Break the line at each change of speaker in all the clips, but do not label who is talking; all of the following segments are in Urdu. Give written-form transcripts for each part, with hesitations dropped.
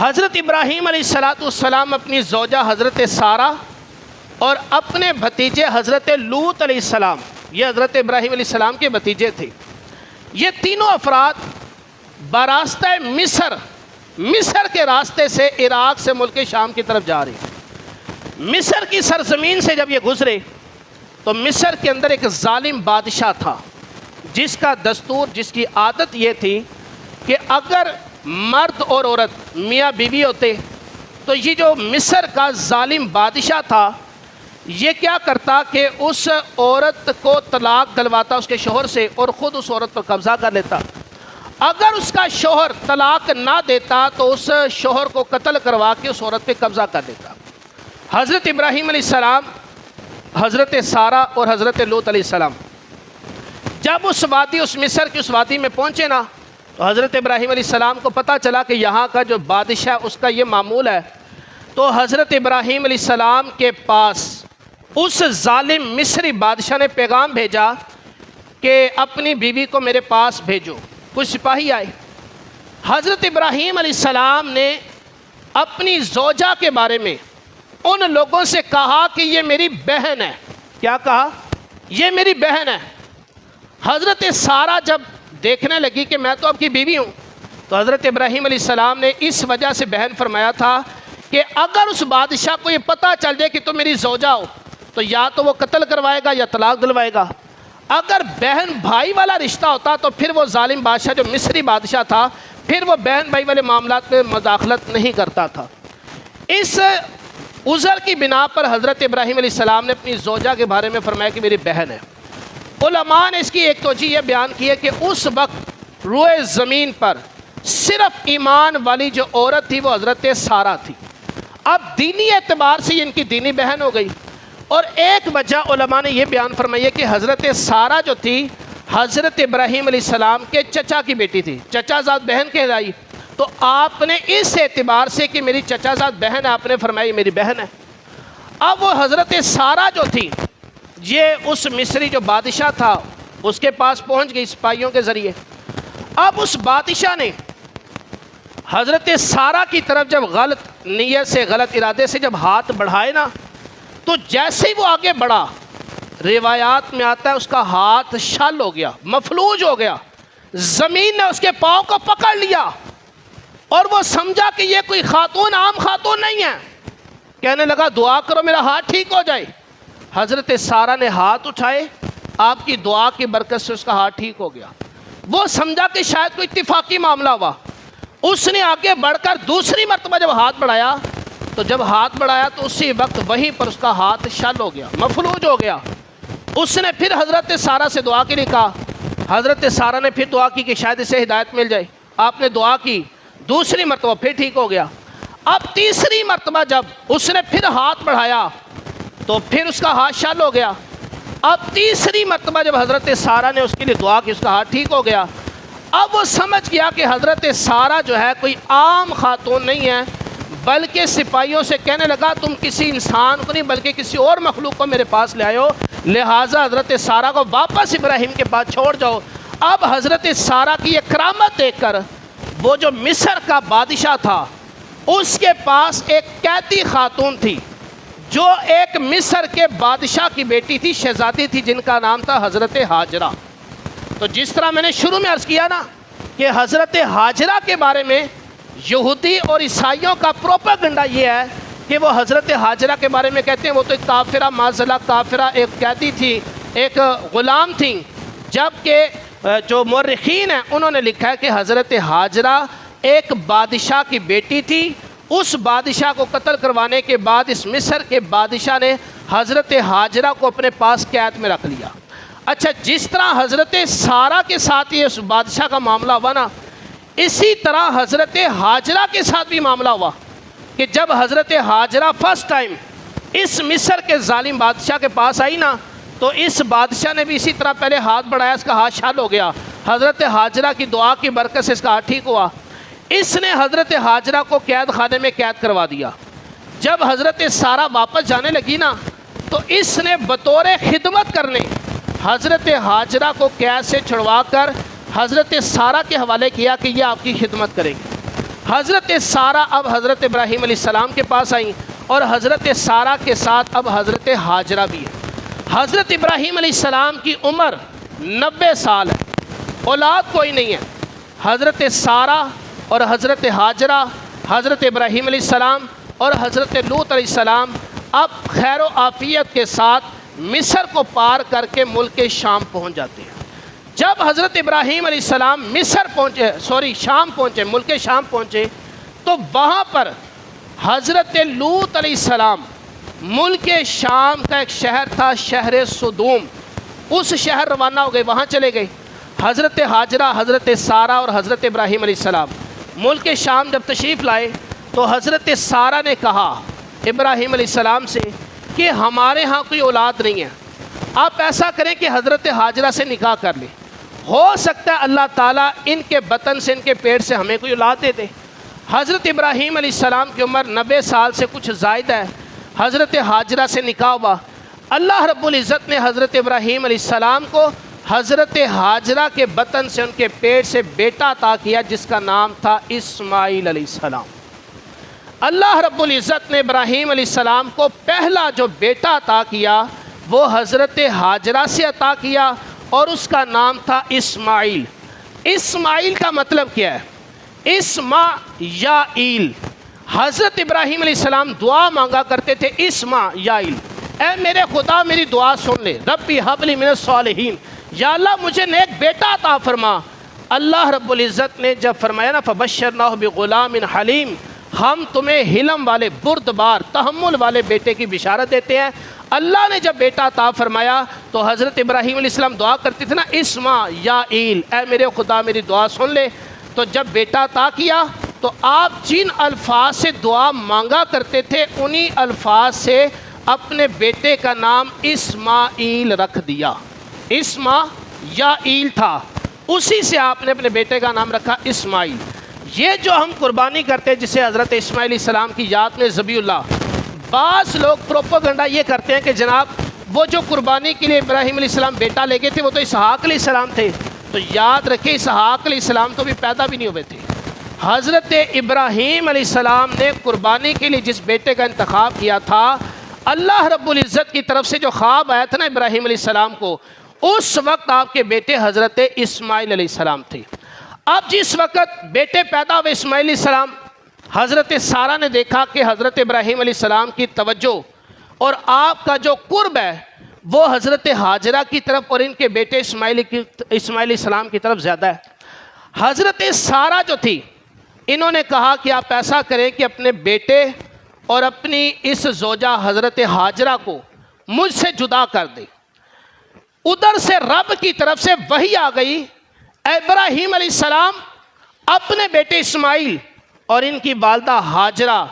حضرت ابراہیم علیہ السلام اپنی زوجہ حضرت سارہ اور اپنے بھتیجے حضرت لوط علیہ السلام، یہ حضرت ابراہیم علیہ السلام کے بھتیجے تھے، یہ تینوں افراد براستہ مصر کے راستے سے عراق سے ملک شام کی طرف جا رہے ہیں۔ مصر کی سرزمین سے جب یہ گزرے تو مصر کے اندر ایک ظالم بادشاہ تھا، جس کا دستور، جس کی عادت یہ تھی کہ اگر مرد اور عورت میاں بیوی ہوتے تو یہ جو مصر کا ظالم بادشاہ تھا یہ کیا کرتا کہ اس عورت کو طلاق دلواتا اس کے شوہر سے اور خود اس عورت پر قبضہ کر لیتا۔ اگر اس کا شوہر طلاق نہ دیتا تو اس شوہر کو قتل کروا کے اس عورت پہ قبضہ کر لیتا۔ حضرت ابراہیم علیہ السلام، حضرت سارہ اور حضرت لوط علیہ السلام جب اس مصر کی اس وادی میں پہنچے نا، تو حضرت ابراہیم علیہ السلام کو پتہ چلا کہ یہاں کا جو بادشاہ اس کا یہ معمول ہے، تو حضرت ابراہیم علیہ السلام کے پاس اس ظالم مصری بادشاہ نے پیغام بھیجا کہ اپنی بیوی کو میرے پاس بھیجو۔ کچھ سپاہی آئے، حضرت ابراہیم علیہ السلام نے اپنی زوجہ کے بارے میں ان لوگوں سے کہا کہ یہ میری بہن ہے۔ کیا کہا؟ یہ میری بہن ہے۔ حضرت سارہ جب دیکھنے لگی کہ میں تو آپ کی بیوی ہوں، تو حضرت ابراہیم علیہ السلام نے اس وجہ سے بہن فرمایا تھا کہ اگر اس بادشاہ کو یہ پتہ چل جائے کہ تم میری زوجہ ہو تو یا تو وہ قتل کروائے گا یا طلاق دلوائے گا۔ اگر بہن بھائی والا رشتہ ہوتا تو پھر وہ ظالم بادشاہ جو مصری بادشاہ تھا پھر وہ بہن بھائی والے معاملات میں مداخلت نہیں کرتا تھا۔ اس عذر کی بنا پر حضرت ابراہیم علیہ السلام نے اپنی زوجہ کے بارے میں فرمایا کہ میری بہن ہے۔ علماء نے اس کی ایک توجہ یہ بیان کی ہے کہ اس وقت روئے زمین پر صرف ایمان والی جو عورت تھی وہ حضرت سارہ تھی۔ اب دینی اعتبار سے ان کی دینی بہن ہو گئی، اور ایک وجہ علماء نے یہ بیان فرمائی ہے کہ حضرت سارہ جو تھی حضرت ابراہیم علیہ السلام کے چچا کی بیٹی تھی، چچا زاد بہن کہلائی، تو آپ نے اس اعتبار سے کہ میری چچا زاد بہن ہے آپ نے فرمائی میری بہن ہے۔ اب وہ حضرت سارہ جو تھی یہ اس مصری جو بادشاہ تھا اس کے پاس پہنچ گئی سپاہیوں کے ذریعے۔ اب اس بادشاہ نے حضرت سارہ کی طرف جب غلط نیت سے غلط ارادے سے جب ہاتھ بڑھائے نا، تو جیسے ہی وہ آگے بڑھا، روایات میں آتا ہے اس کا ہاتھ شل ہو گیا، مفلوج ہو گیا، زمین نے اس کے پاؤں کو پکڑ لیا اور وہ سمجھا کہ یہ کوئی خاتون عام خاتون نہیں ہے۔ کہنے لگا دعا کرو میرا ہاتھ ٹھیک ہو جائے۔ حضرت سارہ نے ہاتھ اٹھائے، آپ کی دعا کی برکت سے اس کا ہاتھ ٹھیک ہو گیا۔ وہ سمجھا کہ شاید کوئی اتفاقی معاملہ ہوا، اس نے آگے بڑھ کر دوسری مرتبہ جب ہاتھ بڑھایا تو جب ہاتھ بڑھایا تو اسی وقت وہیں پر اس کا ہاتھ شل ہو گیا، مفلوج ہو گیا۔ اس نے پھر حضرت سارہ سے دعا کے لیے کہا، حضرت سارہ نے پھر دعا کی کہ شاید اسے ہدایت مل جائے، آپ نے دعا کی، دوسری مرتبہ پھر ٹھیک ہو گیا۔ اب تیسری مرتبہ جب اس نے پھر ہاتھ بڑھایا تو پھر اس کا ہاتھ شل ہو گیا۔ اب تیسری مرتبہ جب حضرت سارہ نے اس کے لیے دعا کی اس کا ہاتھ ٹھیک ہو گیا۔ اب وہ سمجھ گیا کہ حضرت سارہ جو ہے کوئی عام خاتون نہیں ہے، بلکہ سپاہیوں سے کہنے لگا تم کسی انسان کو نہیں بلکہ کسی اور مخلوق کو میرے پاس لے آئے ہو، لہٰذا حضرت سارہ کو واپس ابراہیم کے پاس چھوڑ جاؤ۔ اب حضرت سارہ کی یہ کرامت دیکھ کر وہ جو مصر کا بادشاہ تھا اس کے پاس ایک قیدی خاتون تھی جو ایک مصر کے بادشاہ کی بیٹی تھی، شہزادی تھی، جن کا نام تھا حضرت ہاجرہ۔ تو جس طرح میں نے شروع میں عرض کیا نا کہ حضرت ہاجرہ کے بارے میں یہودی اور عیسائیوں کا پروپیگنڈا یہ ہے کہ وہ حضرت ہاجرہ کے بارے میں کہتے ہیں وہ تو ایک کافرہ، معذلہ کافرہ، ایک قیدی تھی، ایک غلام تھی، جبکہ جو مورخین ہیں انہوں نے لکھا ہے کہ حضرت ہاجرہ ایک بادشاہ کی بیٹی تھی۔ اس بادشاہ کو قتل کروانے کے بعد اس مصر کے بادشاہ نے حضرت ہاجرہ کو اپنے پاس قید میں رکھ لیا۔ اچھا، جس طرح حضرت سارہ کے ساتھ یہ اس بادشاہ کا معاملہ ہوا نا، اسی طرح حضرت ہاجرہ کے ساتھ بھی معاملہ ہوا کہ جب حضرت ہاجرہ فرسٹ ٹائم اس مصر کے ظالم بادشاہ کے پاس آئی نا، تو اس بادشاہ نے بھی اسی طرح پہلے ہاتھ بڑھایا، اس کا ہاتھ شل ہو گیا۔ حضرت ہاجرہ کی دعا کی برکت سے اس کا ہاتھ ٹھیک ہوا۔ اس نے حضرت ہاجرہ کو قید خانے میں قید کروا دیا۔ جب حضرت سارہ واپس جانے لگی نا، تو اس نے بطور خدمت کرنے حضرت ہاجرہ کو قید سے چھڑوا کر حضرت سارہ کے حوالے کیا کہ یہ آپ کی خدمت کرے گی۔ حضرت سارہ اب حضرت ابراہیم علیہ السلام کے پاس آئیں اور حضرت سارہ کے ساتھ اب حضرت ہاجرہ بھی ہے۔ حضرت ابراہیم علیہ السلام کی عمر 90 سال ہے، اولاد کوئی نہیں ہے۔ حضرت سارہ اور حضرت ہاجرہ، حضرت ابراہیم علیہ السلام اور حضرت لوط علیہ السلام اب خیر و عافیت کے ساتھ مصر کو پار کر کے ملک شام پہنچ جاتے ہیں۔ جب حضرت ابراہیم علیہ السلام شام پہنچے، ملک شام پہنچے، تو وہاں پر حضرت لوط علیہ السلام ملک شام کا ایک شہر تھا، شہر سدوم، اس شہر روانہ ہو گئے، وہاں چلے گئے۔ حضرت ہاجرہ، حضرت سارہ اور حضرت ابراہیم علیہ السلام ملک شام جب تشریف لائے تو حضرت سارہ نے کہا ابراہیم علیہ السلام سے کہ ہمارے ہاں کوئی اولاد نہیں ہے، آپ ایسا کریں کہ حضرت ہاجرہ سے نکاح کر لیں، ہو سکتا ہے اللہ تعالیٰ ان کے بطن سے، ان کے پیٹ سے ہمیں کوئی اولاد دے دے۔ حضرت ابراہیم علیہ السلام کی عمر 90 سال سے کچھ زائد ہے، حضرت ہاجرہ سے نکاح ہوا۔ اللہ رب العزت نے حضرت ابراہیم علیہ السلام کو حضرت ہاجرہ کے بطن سے، ان کے پیٹ سے بیٹا عطا کیا جس کا نام تھا اسماعیل علیہ السلام۔ اللہ رب العزت نے ابراہیم علیہ السلام کو پہلا جو بیٹا عطا کیا وہ حضرت ہاجرہ سے عطا کیا اور اس کا نام تھا اسماعیل۔ اسماعیل کا مطلب کیا ہے؟ اسما یا ایل۔ حضرت ابراہیم علیہ السلام دعا مانگا کرتے تھے، اسما یا ایل، اے میرے خدا میری دعا سن لے، ربی حب لی من الصالحین، یا اللہ مجھے نیک بیٹا عطا فرما۔ اللہ رب العزت نے جب فرمایا نا فبشرناہ بغلام حلیم، ہم تمہیں حلم والے، بردبار، تحمل والے بیٹے کی بشارت دیتے ہیں۔ اللہ نے جب بیٹا عطا فرمایا تو حضرت ابراہیم علیہ السلام دعا کرتے تھے نا، اسما یا ایل، اے میرے خدا میری دعا سن لے۔ تو جب بیٹا عطا کیا تو آپ جن الفاظ سے دعا مانگا کرتے تھے انہی الفاظ سے اپنے بیٹے کا نام اسماعیل رکھ دیا۔ اسما یا ایل تھا، اسی سے آپ نے اپنے بیٹے کا نام رکھا اسماعیل۔ یہ جو ہم قربانی کرتے ہیں جسے حضرت اسماعیل علیہ السلام کی یاد میں ذبیح اللہ، بعض لوگ پروپیگنڈا یہ کرتے ہیں کہ جناب وہ جو قربانی کے لیے ابراہیم علیہ السلام بیٹا لے گئے تھے وہ تو اسحاق علیہ السلام تھے۔ تو یاد رکھیں اسحاق علیہ السلام تو بھی پیدا بھی نہیں ہوئے تھے۔ حضرت ابراہیم علیہ السلام نے قربانی کے لیے جس بیٹے کا انتخاب کیا تھا، اللہ رب العزت کی طرف سے جو خواب آیا تھا نا ابراہیم علیہ السلام کو، اس وقت آپ کے بیٹے حضرت اسماعیل علیہ السلام تھے۔ اب جس وقت بیٹے پیدا ہوئے اسماعیل علیہ السلام، حضرت سارہ نے دیکھا کہ حضرت ابراہیم علیہ السلام کی توجہ اور آپ کا جو قرب ہے وہ حضرت ہاجرہ کی طرف اور ان کے بیٹے اسماعیل علیہ السلام کی طرف زیادہ ہے۔ حضرت سارہ جو تھی انہوں نے کہا کہ آپ ایسا کریں کہ اپنے بیٹے اور اپنی اس زوجہ حضرت ہاجرہ کو مجھ سے جدا کر دیں۔ ادھر سے رب کی طرف سے وحی آ گئی، ابراہیم علیہ السلام اپنے بیٹے اسماعیل اور ان کی والدہ ہاجرہ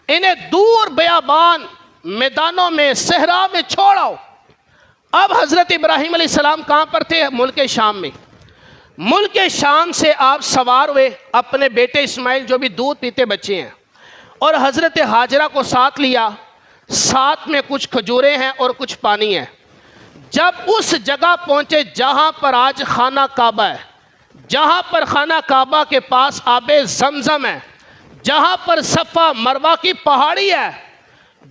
انہیں دور بیابان میدانوں میں، صحرا میں چھوڑ آؤ۔ اب حضرت ابراہیم علیہ السلام کہاں پر تھے؟ ملک شام میں۔ ملک شام سے آپ سوار ہوئے، اپنے بیٹے اسماعیل جو بھی دودھ پیتے بچے ہیں اور حضرت ہاجرہ کو ساتھ لیا، ساتھ میں کچھ کھجوریں ہیں اور کچھ پانی ہے۔ جب اس جگہ پہنچے جہاں پر آج خانہ کعبہ ہے، جہاں پر خانہ کعبہ کے پاس آب زمزم ہے، جہاں پر صفا مروہ کی پہاڑی ہے،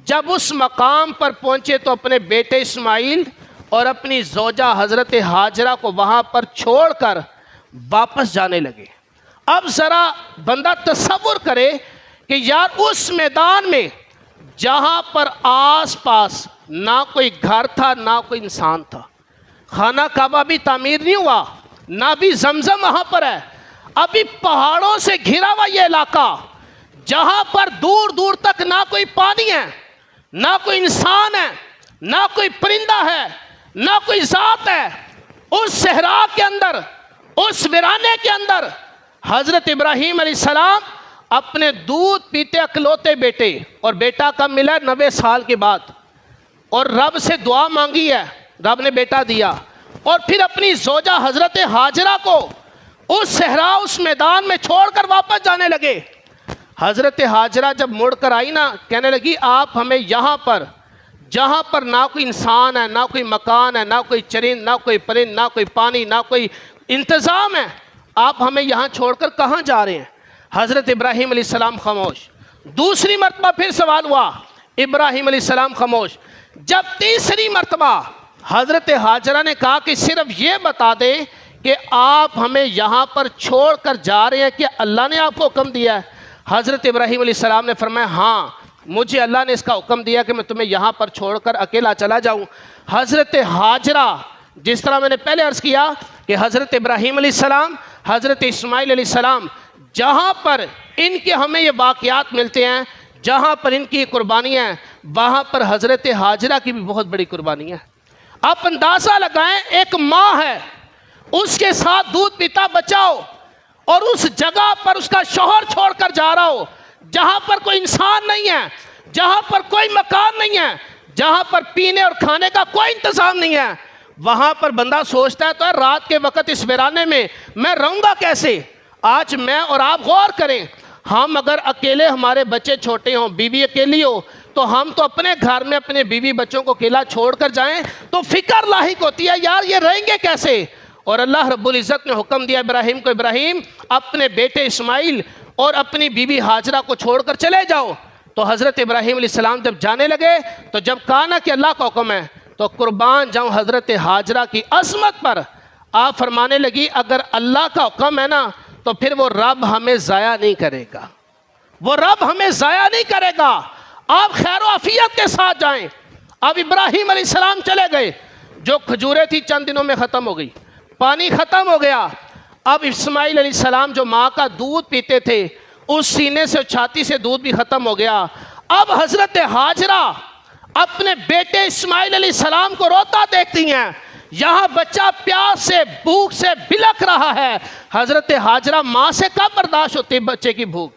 جب اس مقام پر پہنچے تو اپنے بیٹے اسماعیل اور اپنی زوجہ حضرت ہاجرہ کو وہاں پر چھوڑ کر واپس جانے لگے۔ اب ذرا بندہ تصور کرے کہ یار اس میدان میں جہاں پر آس پاس نہ کوئی گھر تھا نہ کوئی انسان تھا، خانہ کعبہ بھی تعمیر نہیں ہوا، نہ بھی زمزم وہاں پر ہے، ابھی پہاڑوں سے گھرا ہوا یہ علاقہ جہاں پر دور دور تک نہ کوئی پانی ہے، نہ کوئی انسان ہے، نہ کوئی پرندہ ہے، نہ کوئی ذات ہے۔ اس صحرا کے اندر، اس ویرانے کے اندر حضرت ابراہیم علیہ السلام اپنے دودھ پیتے اکلوتے بیٹے، اور بیٹا کب ملا؟ 90 سال کے بعد، اور رب سے دعا مانگی ہے، رب نے بیٹا دیا، اور پھر اپنی زوجہ حضرت ہاجرہ کو اس صحرا، اس میدان میں چھوڑ کر واپس جانے لگے۔ حضرت ہاجرہ جب مڑ کر آئی نا، کہنے لگی آپ ہمیں یہاں پر جہاں پر نہ کوئی انسان ہے، نہ کوئی مکان ہے، نہ کوئی چرند، نہ کوئی پرند، نہ کوئی پانی، نہ کوئی انتظام ہے، آپ ہمیں یہاں چھوڑ کر کہاں جا رہے ہیں؟ حضرت ابراہیم علیہ السلام خاموش. دوسری مرتبہ پھر سوال ہوا, ابراہیم علیہ السلام خاموش. جب تیسری مرتبہ حضرت حاجرہ نے کہا کہ صرف یہ بتا دیں کہ آپ ہمیں یہاں پر چھوڑ کر جا رہے ہیں کہ اللہ نے آپ کو حکم دیا ہے. حضرت ابراہیم علیہ السلام نے فرمایا ہاں مجھے اللہ نے اس کا حکم دیا کہ میں تمہیں یہاں پر چھوڑ کر اکیلا چلا جاؤں. حضرت حاجرہ, جس طرح میں نے پہلے عرض کیا کہ حضرت ابراہیم علیہ السلام, حضرت اسماعیل علیہ السلام, جہاں پر ان کے ہمیں یہ واقعات ملتے ہیں, جہاں پر ان کی قربانیاں ہیں, وہاں پر حضرت حاجرہ کی بھی بہت بڑی قربانیاں ہیں. آپ اندازہ لگائیں, ایک ماں ہے, اس کے ساتھ دودھ پیتا بچہ ہو, اور اس جگہ پر اس کا شوہر چھوڑ کر جا رہا ہو, جہاں پر کوئی انسان نہیں ہے, جہاں پر کوئی مکان نہیں ہے, جہاں پر پینے اور کھانے کا کوئی انتظام نہیں ہے. وہاں پر بندہ سوچتا ہے تو رات کے وقت اس ویرانے میں میں رہوں گا کیسے. آج میں اور آپ غور کریں, ہم اگر اکیلے, ہمارے بچے چھوٹے ہوں, بیوی اکیلی ہو, تو ہم تو اپنے گھر میں اپنے بیوی بچوں کو اکیلا چھوڑ کر جائیں تو فکر لاحق ہوتی ہے, یار یہ رہیں گے کیسے. اور اللہ رب العزت نے حکم دیا ابراہیم کو, ابراہیم اپنے بیٹے اسماعیل اور اپنی بیوی حاجرہ کو چھوڑ کر چلے جاؤ. تو حضرت ابراہیم علیہ السلام جب جانے لگے تو جب کہا نا کہ اللہ کا حکم ہے تو قربان جاؤں حضرت حاجرہ کی عظمت پر. آپ فرمانے لگی اگر اللہ کا حکم ہے نا تو پھر وہ رب ہمیں ضائع نہیں کرے گا, وہ رب ہمیں ضائع نہیں کرے گا. آپ خیر و عافیت کے ساتھ جائیں. اب ابراہیم علیہ السلام چلے گئے, جو کھجوریں تھی چند دنوں میں ختم ہو گئی, پانی ختم ہو گیا. اب اسماعیل علیہ السلام جو ماں کا دودھ پیتے تھے, اس سینے سے چھاتی سے دودھ بھی ختم ہو گیا. اب حضرت حاجرہ اپنے بیٹے اسماعیل علیہ السلام کو روتا دیکھتی ہیں, یہاں بچہ پیاس سے بھوک سے بلک رہا ہے. حضرت حاجرہ, ماں سے کب برداشت ہوتی ہے بچے کی بھوک.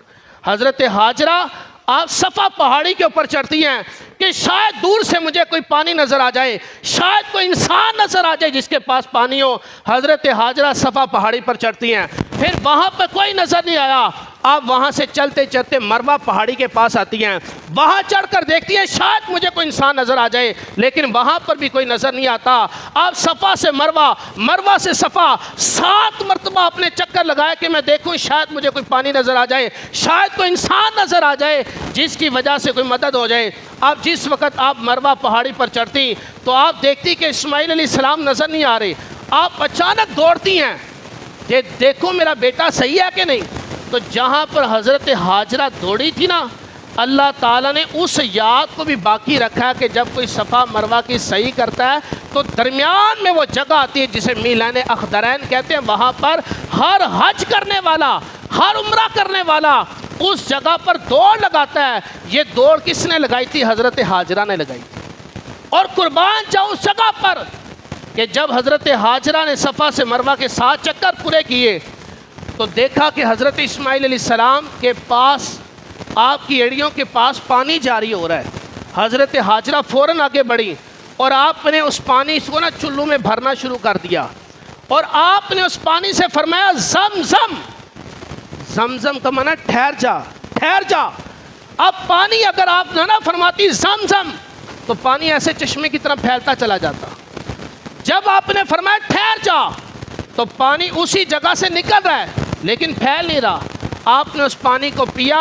حضرت حاجرہ آپ صفا پہاڑی کے اوپر چڑھتی ہیں کہ شاید دور سے مجھے کوئی پانی نظر آ جائے, شاید کوئی انسان نظر آ جائے جس کے پاس پانی ہو. حضرت حاجرہ صفا پہاڑی پر چڑھتی ہیں, پھر وہاں پہ کوئی نظر نہیں آیا. آپ وہاں سے چلتے چلتے مروہ پہاڑی کے پاس آتی ہیں, وہاں چڑھ کر دیکھتی ہیں شاید مجھے کوئی انسان نظر آ جائے, لیکن وہاں پر بھی کوئی نظر نہیں آتا. آپ صفا سے مروہ, مروہ سے صفا 7 مرتبہ اپنے چکر لگائے کہ میں دیکھوں شاید مجھے کوئی پانی نظر آ جائے, شاید کوئی انسان نظر آ جائے جس کی وجہ سے کوئی مدد ہو جائے. آپ جس وقت آپ مروہ پہاڑی پر چڑھتی تو آپ دیکھتی کہ اسماعیل علیہ السلام نظر نہیں آ رہے. آپ اچانک دوڑتی ہیں کہ دیکھو میرا بیٹا صحیح ہے کہ نہیں. تو جہاں پر حضرت حاجرہ دوڑی تھی نا, اللہ تعالیٰ نے اس یاد کو بھی باقی رکھا ہے کہ جب کوئی صفا مروہ کی صحیح کرتا ہے تو درمیان میں وہ جگہ آتی ہے جسے میلان اخدرین کہتے ہیں. وہاں پر ہر حج کرنے والا, ہر عمرہ کرنے والا اس جگہ پر دوڑ لگاتا ہے. یہ دوڑ کس نے لگائی تھی؟ حضرت حاجرہ نے لگائی تھی. اور قربان جاؤ اس جگہ پر کہ جب حضرت حاجرہ نے صفا سے مروہ کے 7 چکر پورے کیے تو دیکھا کہ حضرت اسماعیل علیہ السلام کے پاس, آپ کی ایڑیوں کے پاس پانی جاری ہو رہا ہے. حضرت حاجرہ فوراً آگے بڑھی اور آپ نے اس پانی کو نا چلو میں بھرنا شروع کر دیا, اور آپ نے اس پانی سے فرمایا زمزم. زمزم کا معنی ٹھہر جا, ٹھہر جا. اب پانی اگر آپ نہ فرماتی زمزم تو پانی ایسے چشمے کی طرح پھیلتا چلا جاتا. جب آپ نے فرمایا ٹھہر جا تو پانی اسی جگہ سے نکل رہا ہے لیکن پھیل نہیں رہا. آپ نے اس پانی کو پیا,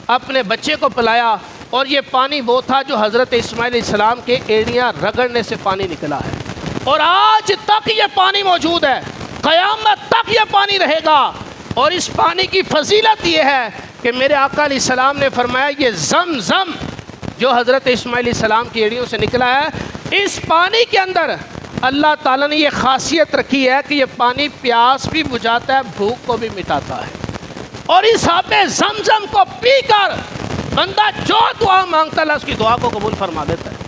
اپنے بچے کو پلایا, اور یہ پانی وہ تھا جو حضرت اسماعیل علیہ السلام کے ایڑیاں رگڑنے سے پانی نکلا ہے. اور آج تک یہ پانی موجود ہے, قیامت تک یہ پانی رہے گا. اور اس پانی کی فضیلت یہ ہے کہ میرے آقا علیہ السلام نے فرمایا یہ زمزم جو حضرت اسماعیل علیہ السلام کی ایڑیوں سے نکلا ہے, اس پانی کے اندر اللہ تعالیٰ نے یہ خاصیت رکھی ہے کہ یہ پانی پیاس بھی بجھاتا ہے, بھوک کو بھی مٹاتا ہے. اور اس آب زمزم کو پی کر بندہ جو دعا مانگتا ہے اللہ اس کی دعا کو قبول فرما دیتا ہے.